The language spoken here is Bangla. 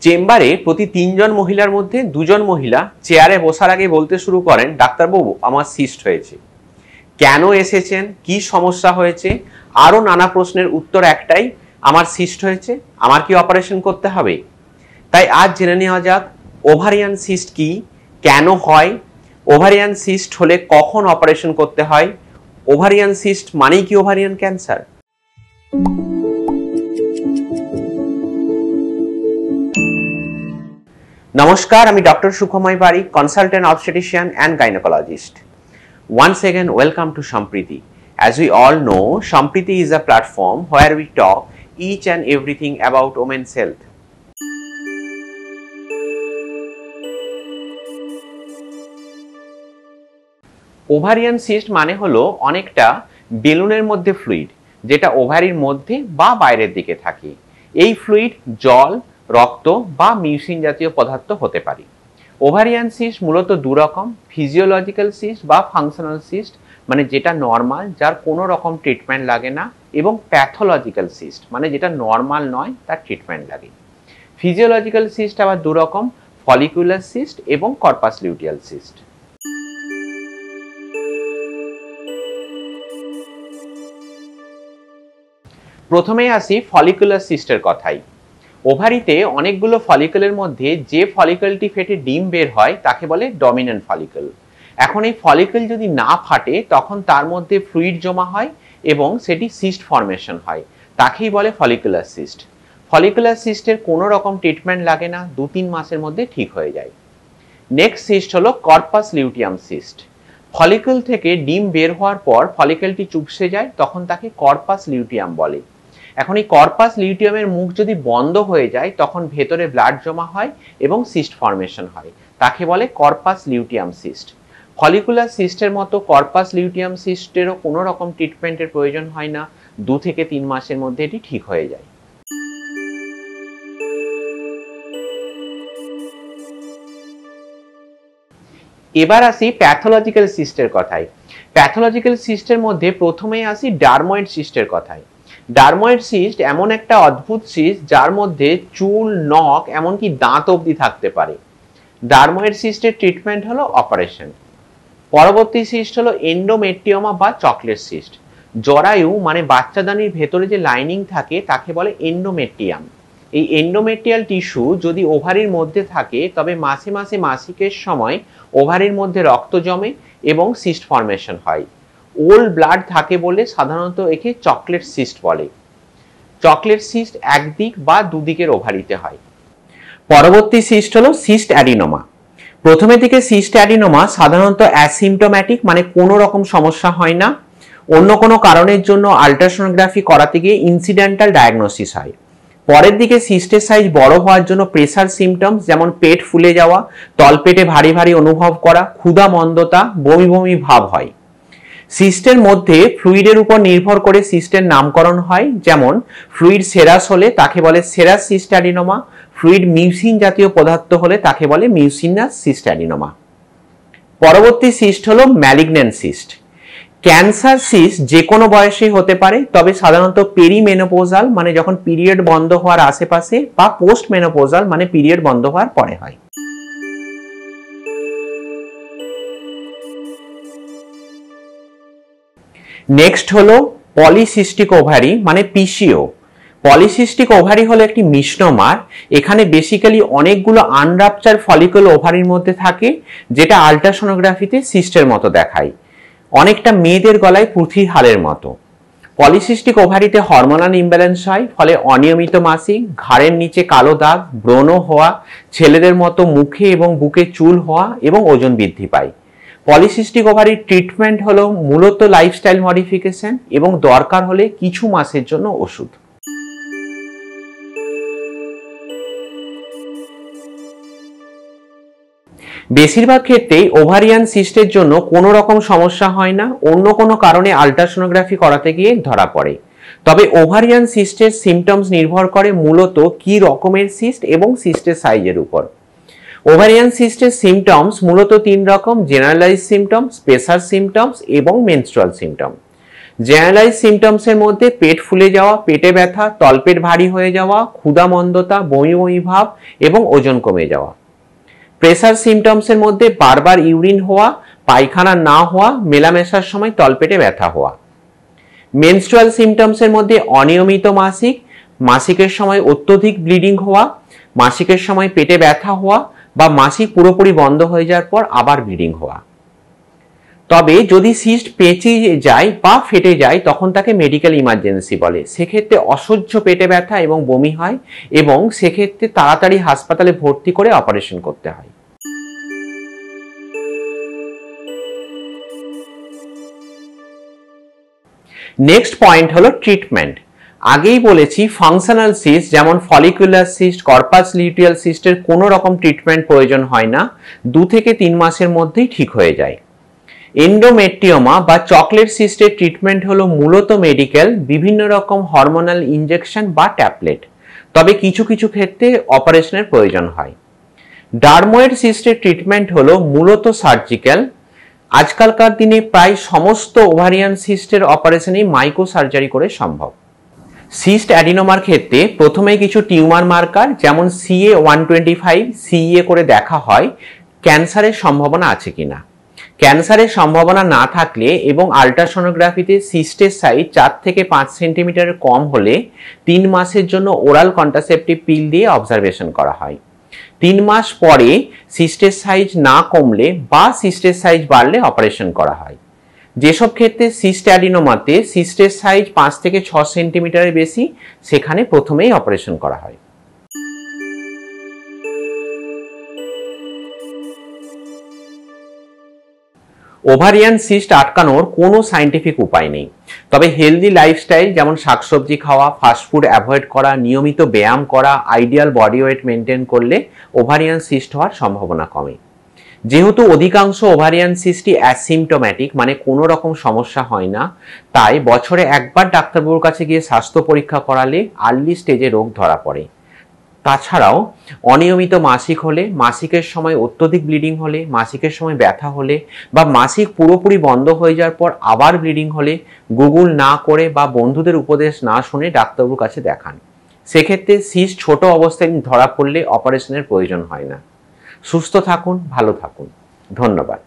চেম্বারে প্রতি 3 জন মহিলার মধ্যে 2 জন মহিলা চেয়ারে বসার আগে বলতে শুরু করেন, ডাক্তারবাবু আমার সিস্ট হয়েছে। কেন এসেছেন, কি সমস্যা হয়েছে, আরও নানা প্রশ্নের উত্তর একটাই, আমার সিস্ট হয়েছে, আমার কি অপারেশন করতে হবে? তাই আজ জেনে নেওয়া যাক ওভারিয়ান সিস্ট কি, কেন হয়, ওভারিয়ান সিস্ট হলে কখন অপারেশন করতে হয়, ওভারিয়ান সিস্ট মানেই কি ওভারিয়ান ক্যান্সার। নমস্কার, আমি doctor Sukhamoy Barik, consultant obstetrician and gynaecologist. Once again, welcome to Sampriti. As we all know, Sampriti is a platform where we talk each and everything about women's health. Ovarian cyst মানে হলো অনেকটা বেলুনের মধ্যে ফ্লুইড, যেটা ওভারির মধ্যে বা বাইরের দিকে থাকে। এই ফ্লুইড জল, রক্ত বা মিউসিন জাতীয় পদার্থ হতে পারে। ওভারিয়ান সিস্ট মূলত দু রকম, ফিজিওলজিক্যাল সিস্ট বা ফাংশনাল সিস্ট মানে যেটা নর্মাল, যার কোনো রকম ট্রিটমেন্ট লাগে না, এবং প্যাথোলজিক্যাল সিস্ট মানে যেটা নর্মাল নয়, তার ট্রিটমেন্ট লাগে। ফিজিওলজিক্যাল সিস্ট আবার দু রকম, ফলিকুলার সিস্ট এবং কর্পাস লিউটিয়াল সিস্ট। প্রথমেই আসি ফলিকুলার সিস্টের কথাই। ওভারিতে অনেকগুলো ফলিকলের মধ্যে যে ফলিকলটি ফেটে ডিম বের হয় তাকে বলে ডমিন্যান্ট ফলিকল। এখন এই ফলিকল যদি না ফাটে তখন তার মধ্যে ফ্লুইড জমা হয় এবং সেটি সিস্ট ফর্মেশন হয়, তাকেই বলে ফলিকুলার সিস্ট। ফলিকুলার সিস্টের কোনো রকম ট্রিটমেন্ট লাগে না, 2-3 মাসের মধ্যে ঠিক হয়ে যায়। নেক্সট সিস্ট হলো কর্পাস লিউটিয়াম সিস্ট। ফলিকল থেকে ডিম বের হওয়ার পর ফলিকলটি চুপসে যায়, তখন তাকে কর্পাস লিউটিয়াম বলে। এখন এই কর্পাস লিউটিয়ামের মুখ যদি বন্ধ হয়ে যায় তখন ভেতরে ব্লাড জমা হয় এবং সিস্ট ফর্মেশন হয়, তাকে বলে কর্পাস লিউটিয়াম সিস্ট। ফলিকুলার সিস্টের মতো কর্পাস লিউটিয়াম সিস্টেরও কোনো রকম ট্রিটমেন্টের প্রয়োজন হয় না, 2 থেকে 3 মাসের মধ্যে এটি ঠিক হয়ে যায়। এবার আসি প্যাথোলজিক্যাল সিস্টের কথায়। প্যাথোলজিক্যাল সিস্টের মধ্যে প্রথমেই আসি ডার্ময়েড সিস্টের কথায়। ডার্ময়েড সিস্ট এমন একটা অদ্ভুত সিস্ট যার মধ্যে চুল, নখ এমনকি দাঁত অবধি থাকতে পারে। ডার্ময়েড সিস্টের ট্রিটমেন্ট হলো অপারেশন। পরবর্তী সিস্ট হলো এন্ডোমেট্রিওমা বা চকলেট সিস্ট। জরায়ু মানে বাচ্চাদানির ভেতরে যে লাইনিং থাকে তাকে বলে এন্ডোমেট্রিয়াম। এই এন্ডোমেট্রিয়াল টিস্যু যদি ওভারির মধ্যে থাকে তবে মাসে মাসে মাসিকের সময় ওভারির মধ্যে রক্ত জমে এবং সিস্ট ফর্মেশন হয়। ওল্ড ব্লাড থাকে বলে সাধারণত একে চকলেট সিস্ট বলে। চকলেট সিস্ট একদিক বা দুদিকের ওভারিতে হয়। পরবর্তী সিস্ট হলো সিস্ট অ্যাডিনোমা। প্রথমের দিকে সিস্ট অ্যাডিনোমা সাধারণত অ্যাসিমটোম্যাটিক মানে কোনো রকম সমস্যা হয় না, অন্য কোনো কারণের জন্য আল্ট্রাসোনোগ্রাফি করাতে গিয়ে ইনসিডেন্টাল ডায়াগনোসিস হয়। পরের দিকে সিস্টের সাইজ বড় হওয়ার জন্য প্রেসার সিমটমস যেমন পেট ফুলে যাওয়া, তলপেটে ভারী ভারী অনুভব করা, ক্ষুধা মন্দতা, বমি বমি ভাব হয়। সিস্টের মধ্যে ফ্লুইডের উপর নির্ভর করে সিস্টের নামকরণ হয়, যেমন ফ্লুইড সেরাস হলে তাকে বলে serous cyst adenoma, fluid mucin জাতীয় পদার্থ হলে তাকে বলে মিউসিনাস সিস্ট অ্যাডিনোমা। পরবর্তী সিস্ট হলো ম্যালিগন্যান্ট সিস্ট। ক্যান্সার সিস্ট যে কোনো বয়সে হতে পারে, তবে সাধারণত পেরিমেনোপোজাল মানে যখন পিরিয়ড বন্ধ হওয়ার আশেপাশে বা পোস্ট মেনোপোজাল মানে পিরিয়ড বন্ধ হওয়ার পরে হয়। নেক্সট হলো পলিসিস্টিক ওভারি মানে পিসিও। পলিসিস্টিক ওভারি হলো একটি মিসনোমার। এখানে বেসিক্যালি অনেকগুলো আনরাপচার ফলিকল ওভারির মধ্যে থাকে, যেটা আল্ট্রাসোনোগ্রাফিতে সিস্টের মতো দেখায়, অনেকটা মেয়েদের গলায় পুঁথির হালের মতো। পলিসিস্টিক ওভারিতে হরমোনাল ইমব্যালেন্স হয়, ফলে অনিয়মিত মাসিক, ঘাড়ের নিচে কালো দাগ, ব্রণ হওয়া, ছেলেদের মতো মুখে এবং বুকে চুল হওয়া এবং ওজন বৃদ্ধি পায়। পলিসিস্টিক ওভারির ট্রিটমেন্ট হলো মূলত লাইফস্টাইল মডিফিকেশন এবং দরকার হলে কিছু মাসের জন্য ওষুধ। বেশিরভাগ ক্ষেত্রেই ওভারিয়ান সিস্টের জন্য কোনো রকম সমস্যা হয় না, অন্য কোনো কারণে আল্ট্রাসোনোগ্রাফি করাতে গিয়ে ধরা পড়ে। তবে ওভারিয়ান সিস্টের সিমটমস নির্ভর করে মূলত কি রকমের সিস্ট এবং সিস্টের সাইজের উপর। ওভারিয়ান সিস্টের সিমটমস মূলত 3 রকম: জেনারেলাইজ সিমটমস, প্রেসার সিমটমস এবং মেনস্ট্রুয়াল সিমটম। জেনারেলাইজ সিমটমসের মধ্যে পেট ফুলে যাওয়া, পেটে ব্যথা, তলপেট ভারী হয়ে যাওয়া, ক্ষুধা মন্দতা, বমি বমি ভাব এবং ওজন কমে যাওয়া। প্রেসার সিমটমসের মধ্যে বারবার ইউরিন হওয়া, পায়খানা না হওয়া, মেলামেশার সময় তলপেটে ব্যথা হওয়া। মেনস্ট্রুয়াল সিমটমসের মধ্যে অনিয়মিত মাসিক, মাসিকের সময় অত্যধিক ব্লিডিং হওয়া, মাসিকের সময় পেটে ব্যথা হওয়া বা মাসিক পুরোপুরি বন্ধ হয়ে যাওয়ার পর আবার ব্লিডিং হওয়া। তবে যদি সিস্ট পেঁচে যায় বা ফেটে যায় তখন তাকে মেডিকেল ইমার্জেন্সি বলে। সেক্ষেত্রে অসহ্য পেটে ব্যথা এবং বমি হয় এবং সেক্ষেত্রে তাড়াতাড়ি হাসপাতালে ভর্তি করে অপারেশন করতে হয়। নেক্সট পয়েন্ট হলো ট্রিটমেন্ট। আগেই বলেছি ফাংশনাল সিস্ট যেমন ফলিকুলার সিস্ট, কর্পাস লিউটিয়াল সিস্টের কোনো রকম ট্রিটমেন্ট প্রয়োজন হয় না, 2 থেকে 3 মাসের মধ্যেই ঠিক হয়ে যায়। এন্ডোমেট্রিওমা বা চকলেট সিস্টের ট্রিটমেন্ট হলো মূলত মেডিকেল, বিভিন্ন রকম হরমোনাল ইনজেকশন বা ট্যাবলেট, তবে কিছু কিছু ক্ষেত্রে অপারেশনের প্রয়োজন হয়। ডার্ময়েড সিস্টের ট্রিটমেন্ট হলো মূলত সার্জিক্যাল। আজকালকার দিনে প্রায় সমস্ত ওভারিয়ান সিস্টের অপারেশনই মাইক্রো সার্জারি করে সম্ভব। সিস্ট অ্যাডিনোমার ক্ষেত্রে প্রথমে কিছু টিউমার মার্কার যেমন CA-125 CEA করে দেখা হয় ক্যান্সারের সম্ভাবনা আছে কিনা। ক্যান্সারের সম্ভাবনা না থাকলে এবং আল্ট্রাসোনোগ্রাফিতে সিস্টের সাইজ 4 থেকে 5 সেন্টিমিটারের কম হলে 3 মাসের জন্য ওরাল কন্ট্রাসেপটিভ পিল দিয়ে অবজারভেশন করা হয়। 3 মাস পরে সিস্টের সাইজ না কমলে বা সিস্টের সাইজ বাড়লে অপারেশন করা হয়। যেসব ক্ষেত্রে সিস্ট অ্যাডিনোমাতে সিস্টের সাইজ 5 থেকে 6 সেন্টিমিটারের বেশি, সেখানে প্রথমেই অপারেশন করা হয়। ওভারিয়ান সিস্ট আটকানোর কোনো সায়েন্টিফিক উপায় নেই, তবে হেলদি লাইফস্টাইল যেমন শাকসবজি খাওয়া, ফাস্টফুড অ্যাভয়েড করা, নিয়মিত ব্যায়াম করা, আইডিয়াল বডি ওয়েট মেনটেন করলে ওভারিয়ান সিস্ট হওয়ার সম্ভাবনা কমে। যেহেতু অধিকাংশ ওভারিয়ান সিস্টই অ্যাসিমটোম্যাটিক মানে কোনো রকম সমস্যা হয় না, তাই বছরে একবার ডাক্তারবাবুর কাছে গিয়ে স্বাস্থ্য পরীক্ষা করালে আর্লি স্টেজে রোগ ধরা পড়ে। তাছাড়াও অনিয়মিত মাসিক হলে, মাসিকের সময় অত্যধিক ব্লিডিং হলে, মাসিকের সময় ব্যথা হলে বা মাসিক পুরোপুরি বন্ধ হয়ে যাওয়ার পর আবার ব্লিডিং হলে গুগল না করে বা বন্ধুদের উপদেশ না শুনে ডাক্তারবাবুর কাছে দেখান। সেক্ষেত্রে সিস্ট ছোট অবস্থায় ধরা পড়লে অপারেশনের প্রয়োজন হয় না। সুস্থ থাকুন, ভালো থাকুন। ধন্যবাদ।